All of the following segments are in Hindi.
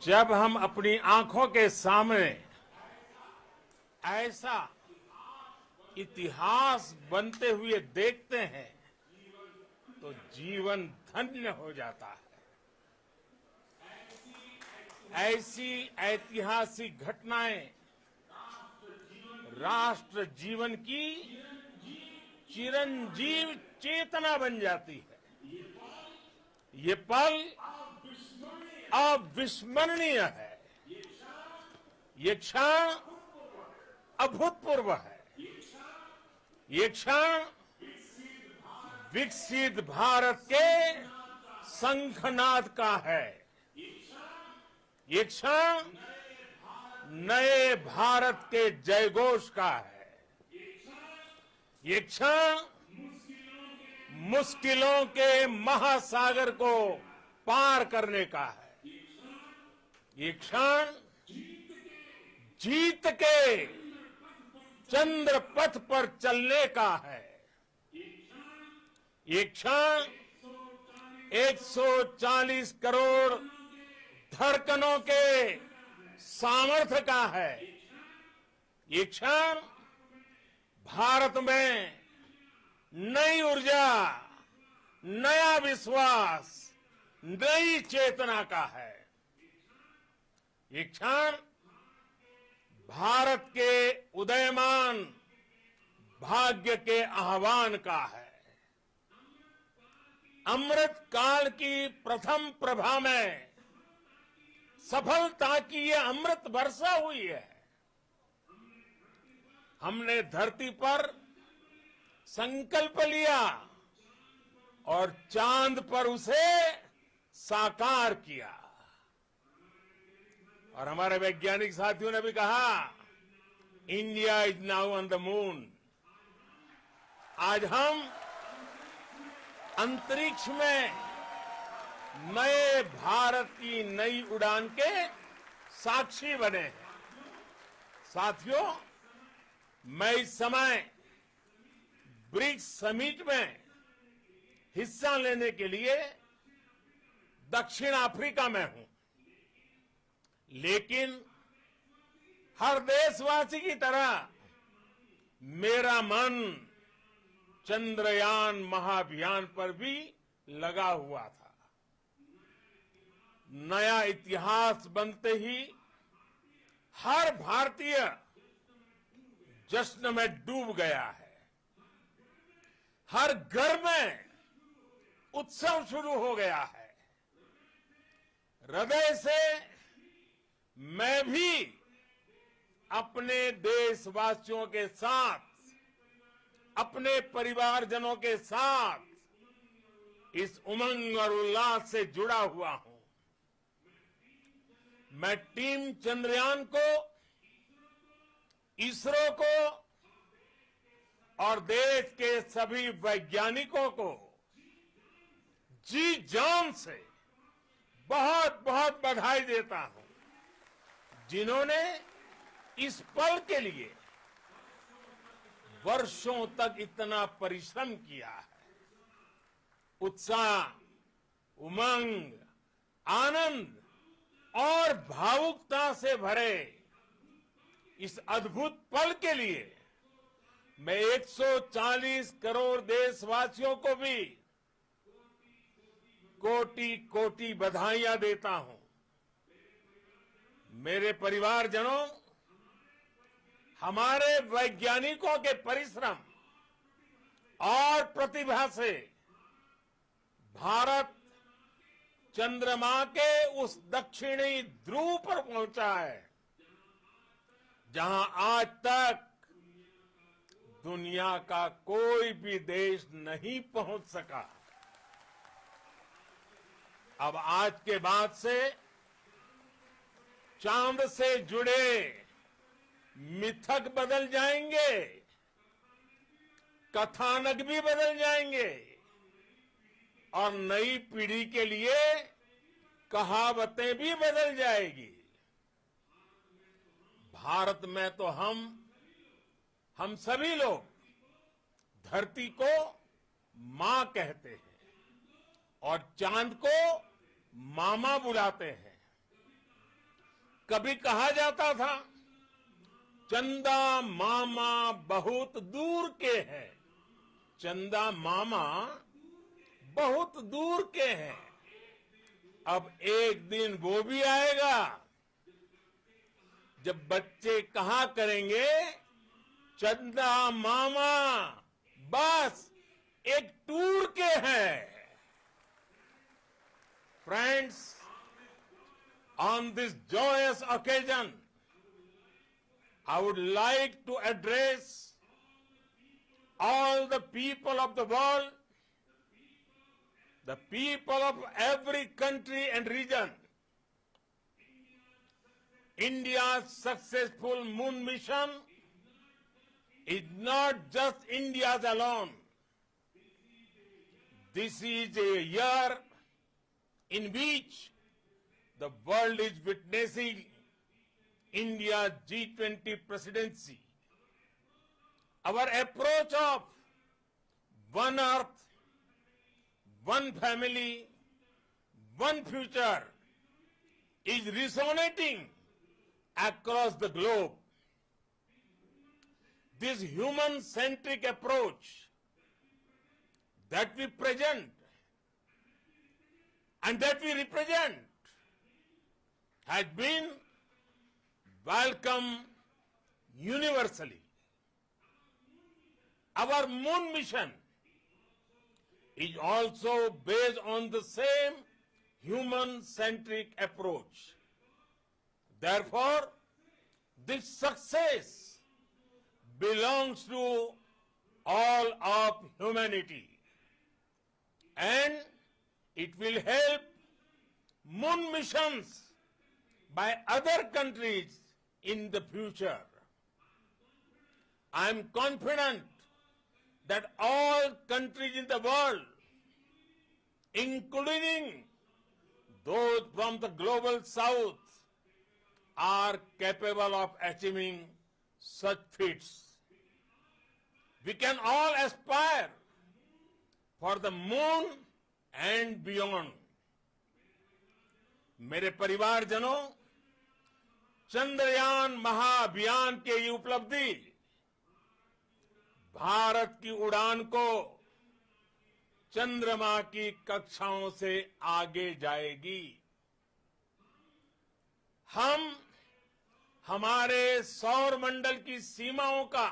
जब हम अपनी आंखों के सामने ऐसा इतिहास बनते हुए देखते हैं तो जीवन धन्य हो जाता है। ऐसी ऐतिहासिक घटनाएं राष्ट्र जीवन की चिरंजीव चेतना बन जाती है। ये पल अविस्मरणीय है। ये क्षण अभूतपूर्व है। ये क्षण विकसित भारत के शंखनाद का है। ये क्षण नए भारत के जयघोष का है। ये क्षण मुश्किलों के महासागर को पार करने का है। ये क्षण जीत के चंद्र पथ पर चलने का है। ये क्षण 140 करोड़ धड़कनों के सामर्थ्य का है। ये क्षण भारत में नई ऊर्जा, नया विश्वास, नई चेतना का है। ये क्षण भारत के उदयमान भाग्य के आह्वान का है। अमृत काल की प्रथम प्रभा में सफलता की ये अमृत वर्षा हुई है। हमने धरती पर संकल्प लिया और चांद पर उसे साकार किया। और हमारे वैज्ञानिक साथियों ने भी कहा, India is now on the moon. आज हम अंतरिक्ष में नए भारत की नई उड़ान के साक्षी बने हैं। साथियों, मैं इस समय ब्रिक्स समिट में हिस्सा लेने के लिए दक्षिण अफ्रीका में हूं, लेकिन हर देशवासी की तरह मेरा मन चंद्रयान महाअभियान पर भी लगा हुआ था। नया इतिहास बनते ही हर भारतीय जश्न में डूब गया है। हर घर में उत्सव शुरू हो गया है। हृदय से मैं भी अपने देशवासियों के साथ, अपने परिवारजनों के साथ इस उमंग और उल्लास से जुड़ा हुआ हूं। मैं टीम चंद्रयान को, इसरो को और देश के सभी वैज्ञानिकों को जी जान से बहुत बहुत बधाई देता हूं, जिन्होंने इस पल के लिए वर्षों तक इतना परिश्रम किया है। उत्साह, उमंग, आनंद और भावुकता से भरे इस अद्भुत पल के लिए मैं 140 करोड़ देशवासियों को भी कोटि कोटि बधाइयां देता हूं। मेरे परिवारजनों, हमारे वैज्ञानिकों के परिश्रम और प्रतिभा से भारत चंद्रमा के उस दक्षिणी ध्रुव पर पहुंचा है, जहां आज तक दुनिया का कोई भी देश नहीं पहुंच सका। अब आज के बाद से चांद से जुड़े मिथक बदल जाएंगे, कथानक भी बदल जाएंगे और नई पीढ़ी के लिए कहावतें भी बदल जाएगी। भारत में तो हम सभी लोग धरती को मां कहते हैं और चांद को मामा बुलाते हैं। कभी कहा जाता था चंदा मामा बहुत दूर के हैं, चंदा मामा बहुत दूर के हैं। अब एक दिन वो भी आएगा जब बच्चे कहा करेंगे चंदा मामा बस एक टूर के हैं। Friends, on this joyous occasion, I would like to address all the people of the world, the people of every country and region. India's successful moon mission is not just India's alone. This is a year in which the world is witnessing India's G20 presidency. Our approach of one earth, one family, one future is resonating across the globe. This human-centric approach that we present and that we represent has been welcomed universally. Our moon mission is also based on the same human-centric approach. Therefore, this success belongs to all of humanity, and it will help moon missions by other countries in the future. I am confident that all countries in the world, including those from the global south, are capable of achieving such feats. We can all aspire for the moon and beyond. मेरे परिवारजनों, चंद्रयान महाअभियान की ये उपलब्धि भारत की उड़ान को चंद्रमा की कक्षाओं से आगे जाएगी। हम हमारे सौर मंडल की सीमाओं का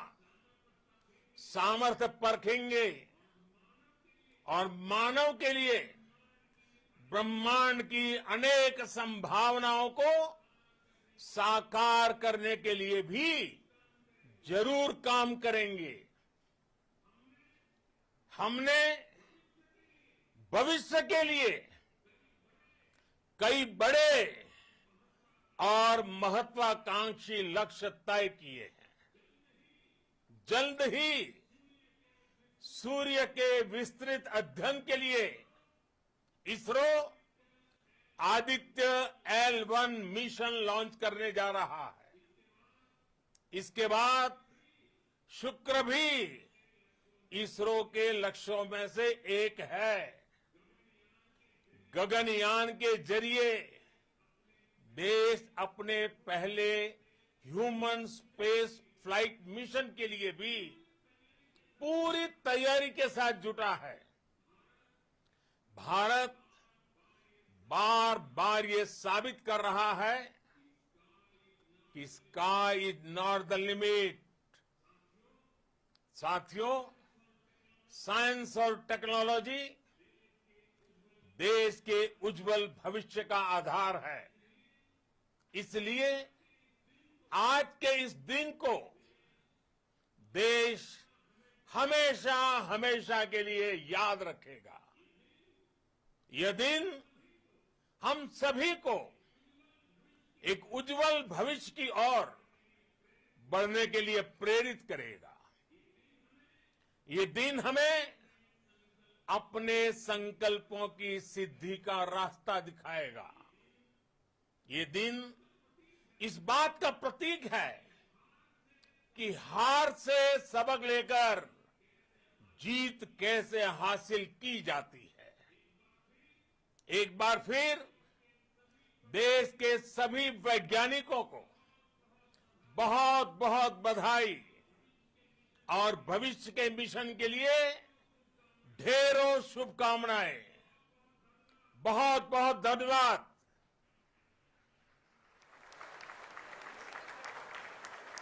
सामर्थ्य परखेंगे और मानव के लिए ब्रह्मांड की अनेक संभावनाओं को साकार करने के लिए भी जरूर काम करेंगे। हमने भविष्य के लिए कई बड़े और महत्वाकांक्षी लक्ष्य तय किए हैं। जल्द ही सूर्य के विस्तृत अध्ययन के लिए ISRO Aditya L1 mission launch करने जा रहा है। इसके बाद शुक्र भी इसरो के लक्ष्यों में से एक है। गगनयान के जरिए देश अपने पहले ह्यूमन स्पेस फ्लाइट मिशन के लिए भी पूरी तैयारी के साथ जुटा है। भारत बार बार ये साबित कर रहा है कि sky is not the limit. साथियों, साइंस और टेक्नोलॉजी देश के उज्जवल भविष्य का आधार है। इसलिए आज के इस दिन को देश हमेशा हमेशा के लिए याद रखेगा। यह दिन हम सभी को एक उज्जवल भविष्य की ओर बढ़ने के लिए प्रेरित करेगा। ये दिन हमें अपने संकल्पों की सिद्धि का रास्ता दिखाएगा। ये दिन इस बात का प्रतीक है कि हार से सबक लेकर जीत कैसे हासिल की जाती है। एक बार फिर देश के सभी वैज्ञानिकों को बहुत बहुत बधाई और भविष्य के मिशन के लिए ढेरों शुभकामनाएं। बहुत बहुत धन्यवाद।